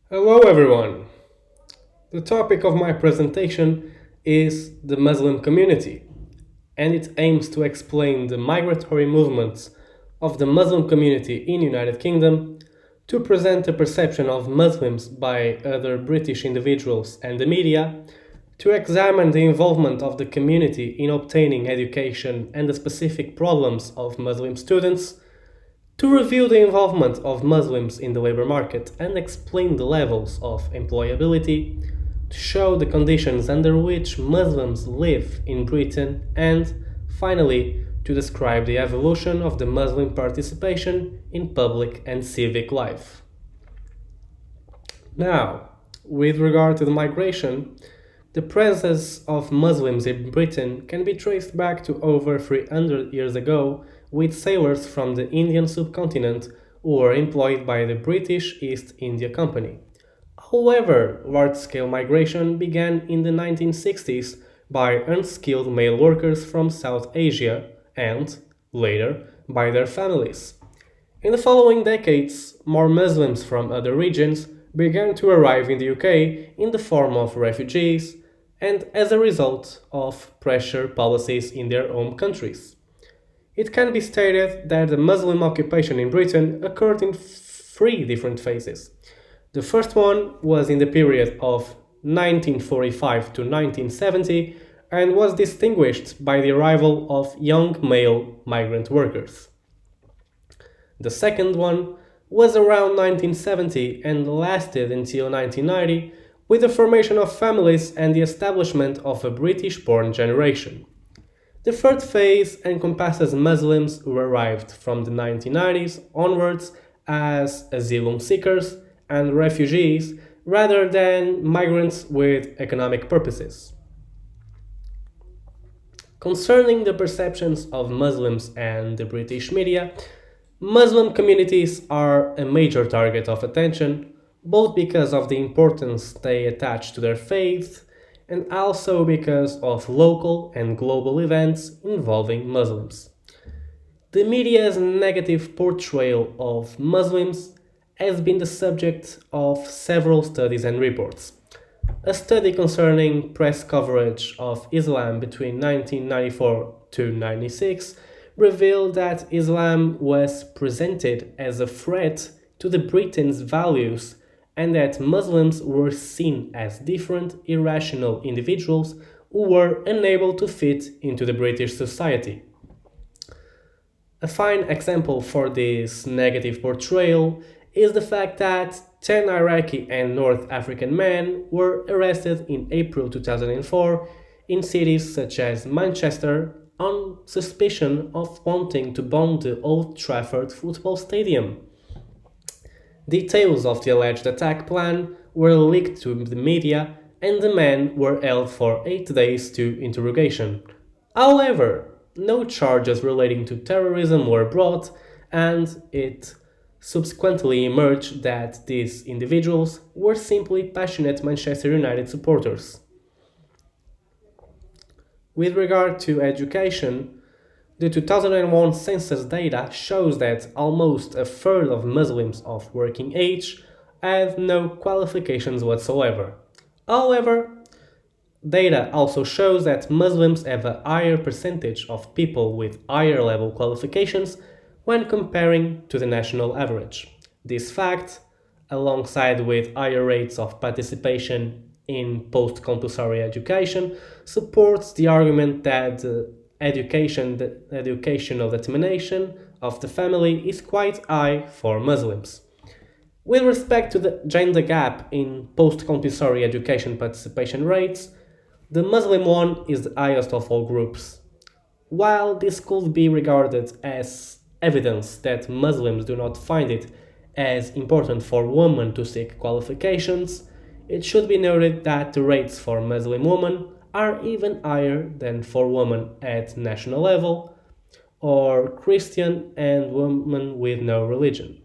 Hello, everyone. The topic of my presentation is the Muslim community, and it aims to explain the migratory movements of the Muslim community in United Kingdom, to present a perception of Muslims by other British individuals and the media, to examine the involvement of the community in obtaining education and the specific problems of Muslim students, to review the involvement of Muslims in the labor market and explain the levels of employability, to show the conditions under which Muslims live in Britain, and, finally, to describe the evolution of the Muslim participation in public and civic life. Now, with regard to the migration, the presence of Muslims in Britain can be traced back to over 300 years ago, with sailors from the Indian subcontinent who were employed by the British East India Company. However, large-scale migration began in the 1960s by unskilled male workers from South Asia and, later, by their families. In the following decades, more Muslims from other regions began to arrive in the UK in the form of refugees and as a result of pressure policies in their home countries. It can be stated that the Muslim occupation in Britain occurred in three different phases. The first one was in the period of 1945 to 1970 and was distinguished by the arrival of young male migrant workers. The second one was around 1970 and lasted until 1990 with the formation of families and the establishment of a British-born generation. The third phase encompasses Muslims who arrived from the 1990s onwards as asylum seekers and refugees rather than migrants with economic purposes. Concerning the perceptions of Muslims and the British media, Muslim communities are a major target of attention, both because of the importance they attach to their faith and also because of local and global events involving Muslims. The media's negative portrayal of Muslims has been the subject of several studies and reports. A study concerning press coverage of Islam between 1994 to 96 revealed that Islam was presented as a threat to the Britain's values and that Muslims were seen as different, irrational individuals who were unable to fit into the British society. A fine example for this negative portrayal is the fact that 10 Iraqi and North African men were arrested in April 2004 in cities such as Manchester on suspicion of wanting to bomb the Old Trafford football stadium. Details of the alleged attack plan were leaked to the media and the men were held for 8 days to interrogation. However, no charges relating to terrorism were brought, and it subsequently emerged that these individuals were simply passionate Manchester United supporters. With regard to education, the 2001 census data shows that almost a third of Muslims of working age have no qualifications whatsoever. However, data also shows that Muslims have a higher percentage of people with higher level qualifications when comparing to the national average. This fact, alongside with higher rates of participation in post-compulsory education, supports the argument that the educational determination of the family is quite high for Muslims. With respect to the gender gap in post-compulsory education participation rates, the Muslim one is the highest of all groups. While this could be regarded as evidence that Muslims do not find it as important for women to seek qualifications, it should be noted that the rates for Muslim women are even higher than for women at national level or Christian and women with no religion.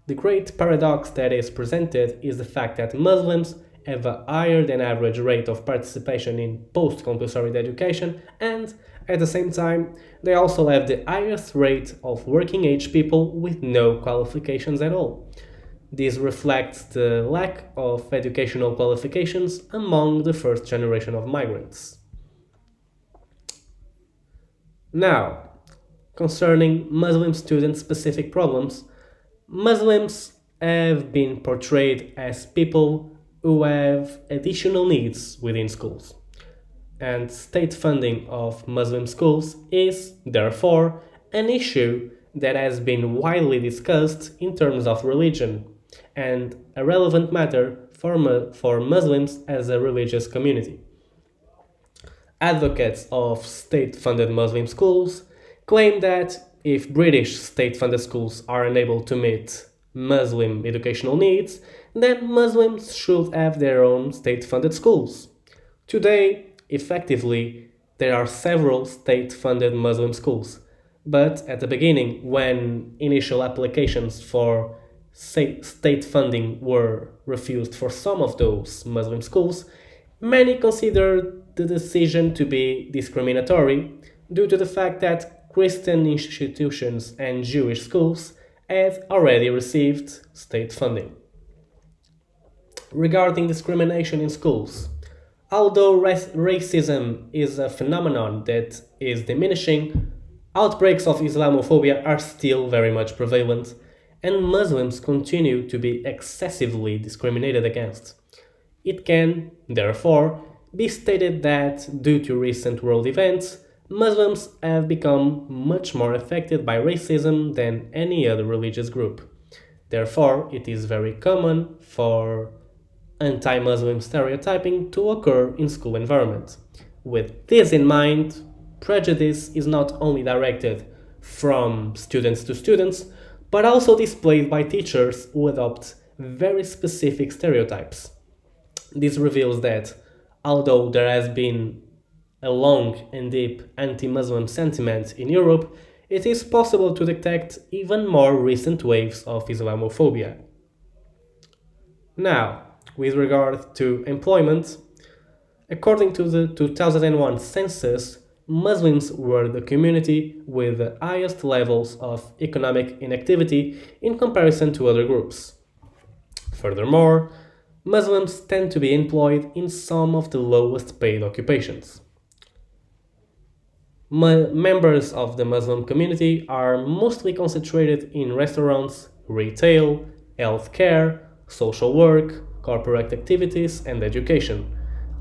The great paradox that is presented is the fact that Muslims have a higher than average rate of participation in post-compulsory education and, at the same time, they also have the highest rate of working age people with no qualifications at all. This reflects the lack of educational qualifications among the first generation of migrants. Now, concerning Muslim student specific problems, Muslims have been portrayed as people who have additional needs within schools. And state funding of Muslim schools is, therefore, an issue that has been widely discussed in terms of religion and a relevant matter for Muslims as a religious community. Advocates of state funded Muslim schools claim that if British state funded schools are unable to meet Muslim educational needs, then Muslims should have their own state funded schools. Today, effectively, there are several state funded Muslim schools, but at the beginning, when initial applications for state funding were refused for some of those Muslim schools, many considered the decision to be discriminatory due to the fact that Christian institutions and Jewish schools had already received state funding. Regarding discrimination in schools, although racism is a phenomenon that is diminishing, outbreaks of Islamophobia are still very much prevalent, and Muslims continue to be excessively discriminated against. It can, therefore, be stated that, due to recent world events, Muslims have become much more affected by racism than any other religious group. Therefore, it is very common for anti Muslim stereotyping to occur in school environments. With this in mind, prejudice is not only directed from students to students, but also displayed by teachers who adopt very specific stereotypes. This reveals that, although there has been a long and deep anti Muslim sentiment in Europe, it is possible to detect even more recent waves of Islamophobia. Now, with regard to employment, according to the 2001 census, Muslims were the community with the highest levels of economic inactivity in comparison to other groups. Furthermore, Muslims tend to be employed in some of the lowest paid occupations. Members of the Muslim community are mostly concentrated in restaurants, retail, healthcare, social work, corporate activities, and education.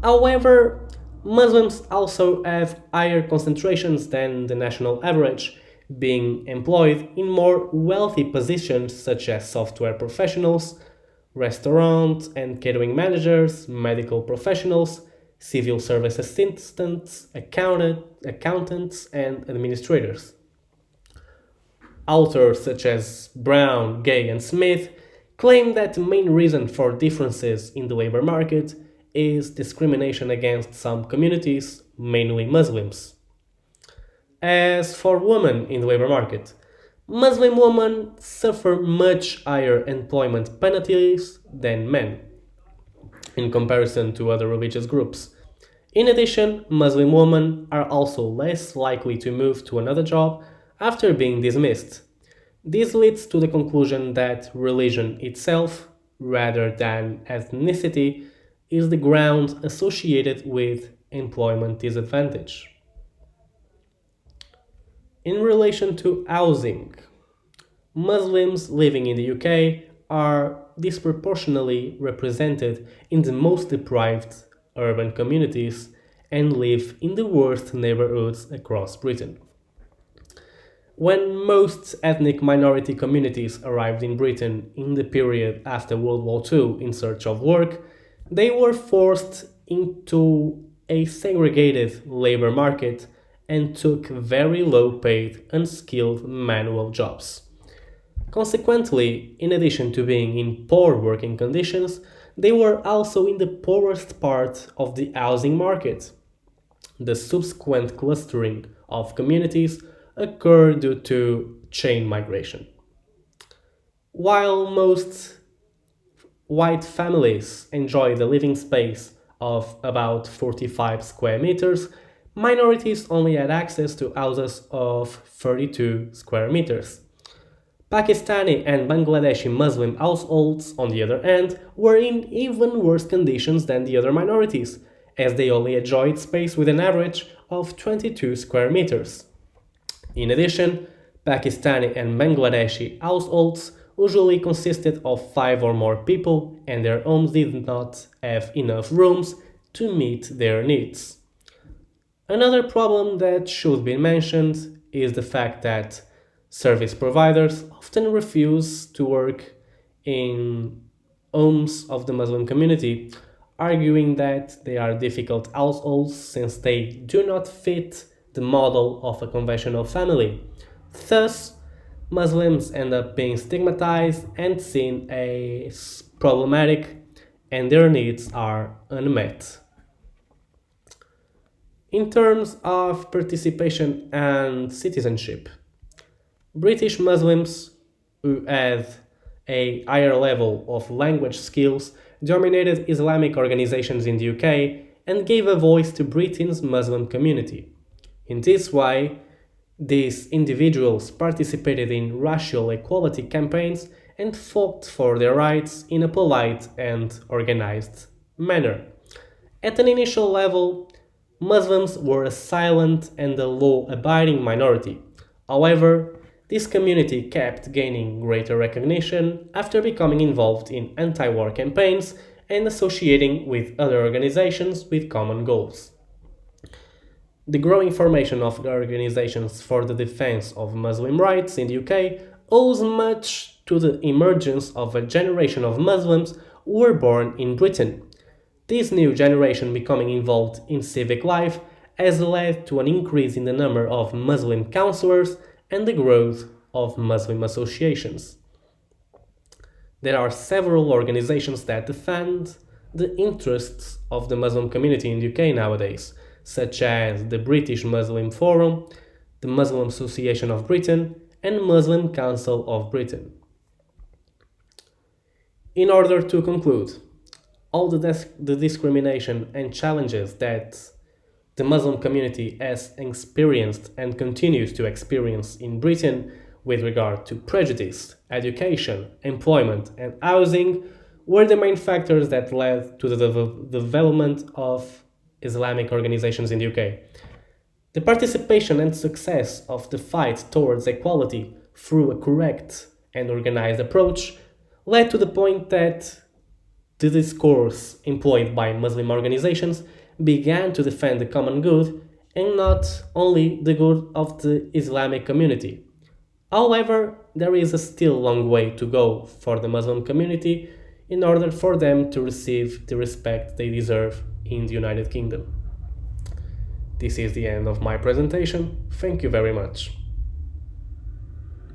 However, Muslims also have higher concentrations than the national average, being employed in more wealthy positions such as software professionals, restaurant and catering managers, medical professionals, civil service assistants, accountants, and administrators. Authors such as Brown, Gay, and Smith claim that the main reason for differences in the labor market is discrimination against some communities, mainly Muslims. As for women in the labor market, Muslim women suffer much higher employment penalties than men in comparison to other religious groups. In addition, Muslim women are also less likely to move to another job after being dismissed. This leads to the conclusion that religion itself, rather than ethnicity, is the ground associated with employment disadvantage. In relation to housing, Muslims living in the UK are disproportionately represented in the most deprived urban communities and live in the worst neighborhoods across Britain. When most ethnic minority communities arrived in Britain in the period after World War II in search of work, they were forced into a segregated labor market and took very low paid, unskilled manual jobs. Consequently, in addition to being in poor working conditions, they were also in the poorest part of the housing market. The subsequent clustering of communities occurred due to chain migration. While most white families enjoy the living space of about 45 square meters, minorities only had access to houses of 32 square meters. Pakistani and Bangladeshi Muslim households, on the other hand, were in even worse conditions than the other minorities, as they only enjoyed space with an average of 22 square meters. In addition, Pakistani and Bangladeshi households usually consisted of 5 or more people, and their homes did not have enough rooms to meet their needs. Another problem that should be mentioned is the fact that service providers often refuse to work in homes of the Muslim community, arguing that they are difficult households since they do not fit the model of a conventional family. Thus, Muslims end up being stigmatized and seen as problematic, and their needs are unmet. In terms of participation and citizenship, British Muslims who had a higher level of language skills dominated Islamic organizations in the UK and gave a voice to Britain's Muslim community. In this way, these individuals participated in racial equality campaigns and fought for their rights in a polite and organized manner. At an initial level, Muslims were a silent and a law abiding minority. However, this community kept gaining greater recognition after becoming involved in anti war campaigns and associating with other organizations with common goals. The growing formation of organizations for the defense of Muslim rights in the UK owes much to the emergence of a generation of Muslims who were born in Britain. This new generation becoming involved in civic life has led to an increase in the number of Muslim counselors and the growth of Muslim associations. There are several organizations that defend the interests of the Muslim community in the UK nowadays, such as the British Muslim Forum, the Muslim Association of Britain, and Muslim Council of Britain. In order to conclude, all the discrimination and challenges that the Muslim community has experienced and continues to experience in Britain with regard to prejudice, education, employment, and housing were the main factors that led to the development of Islamic organizations in the UK. The participation and success of the fight towards equality through a correct and organized approach led to the point that the discourse employed by Muslim organizations began to defend the common good and not only the good of the Islamic community. However, there is a still long way to go for the Muslim community in order for them to receive the respect they deserve in the United Kingdom. This is the end of my presentation. Thank you very much.